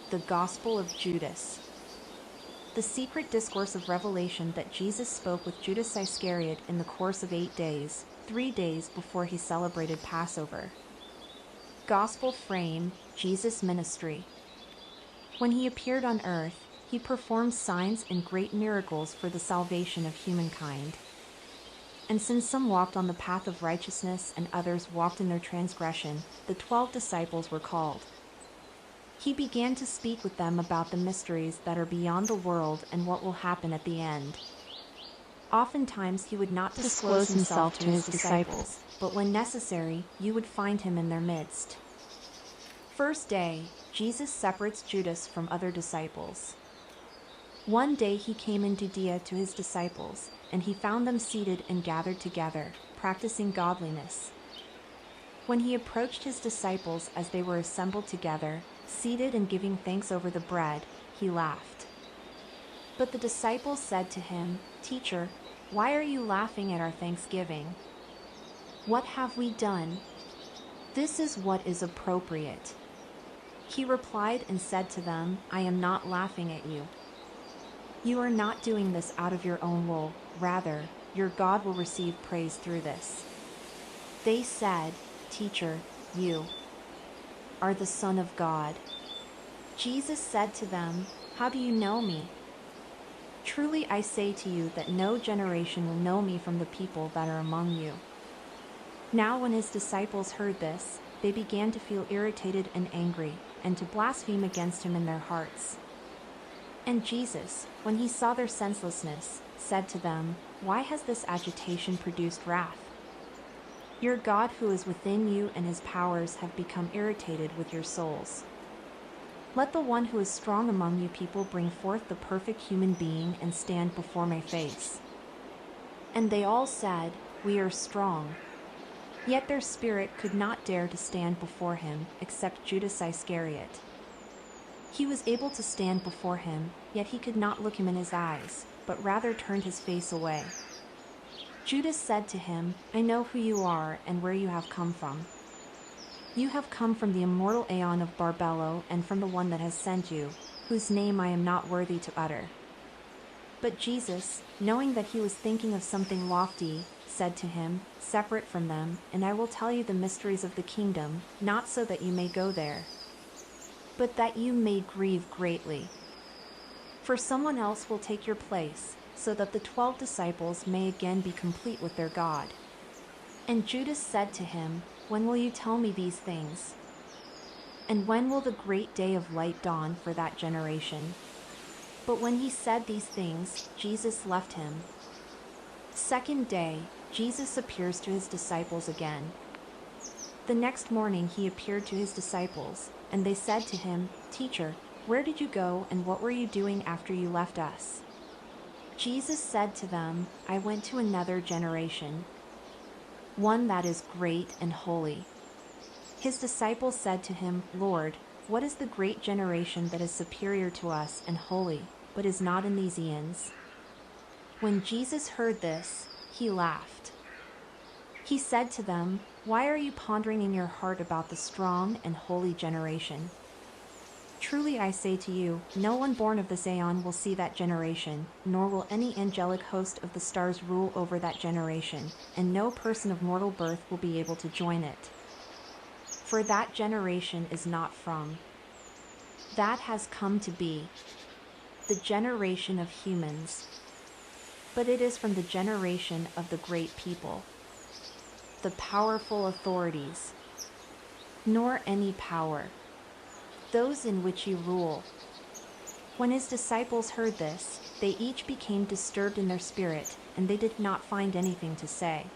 The Gospel of Judas. The secret discourse of revelation that Jesus spoke with Judas Iscariot in the course of 8 days, 3 days before he celebrated Passover. Gospel frame: Jesus' ministry. When he appeared on earth, he performed signs and great miracles for the salvation of humankind. And since some walked on the path of righteousness and others walked in their transgression, the 12 disciples were called. He began to speak with them about the mysteries that are beyond the world and what will happen at the end. Oftentimes he would not disclose himself to his disciples, but when necessary, you would find him in their midst. First day, Jesus separates Judas from other disciples. One day he came in Judea to his disciples, and he found them seated and gathered together, practicing godliness. When he approached his disciples as they were assembled together, seated and giving thanks over the bread, he laughed. But the disciples said to him, "Teacher, why are you laughing at our thanksgiving? What have we done? This is what is appropriate." He replied and said to them, "I am not laughing at you. You are not doing this out of your own will, rather, your God will receive praise through this." They said, "Teacher, you are the Son of God." Jesus said to them, "How do you know me? Truly I say to you that no generation will know me from the people that are among you." Now when his disciples heard this, they began to feel irritated and angry, and to blaspheme against him in their hearts. And Jesus, when he saw their senselessness, said to them, "Why has this agitation produced wrath? Your God who is within you and his powers have become irritated with your souls. Let the one who is strong among you people bring forth the perfect human being and stand before my face." And they all said, "We are strong." Yet their spirit could not dare to stand before him, except Judas Iscariot. He was able to stand before him, yet he could not look him in his eyes, but rather turned his face away. Judas said to him, "I know who you are and where you have come from. You have come from the immortal Aeon of Barbello and from the one that has sent you, whose name I am not worthy to utter." But Jesus, knowing that he was thinking of something lofty, said to him, "Separate from them, and I will tell you the mysteries of the kingdom, not so that you may go there, but that you may grieve greatly. For someone else will take your place, so that the 12 disciples may again be complete with their God." And Judas said to him, "When will you tell me these things? And when will the great day of light dawn for that generation?" But when he said these things, Jesus left him. Second day, Jesus appears to his disciples again. The next morning he appeared to his disciples, and they said to him, "Teacher, where did you go and what were you doing after you left us?" Jesus said to them, "I went to another generation, one that is great and holy." His disciples said to him, "Lord, what is the great generation that is superior to us and holy, but is not in these eons?" When Jesus heard this, he laughed. He said to them, "Why are you pondering in your heart about the strong and holy generation? Truly I say to you, no one born of this aeon will see that generation, nor will any angelic host of the stars rule over that generation, and no person of mortal birth will be able to join it. For that generation is not from that has come to be the generation of humans, but it is from the generation of the great people, the powerful authorities, nor any power, those in which you rule." When his disciples heard this, they each became disturbed in their spirit, and they did not find anything to say.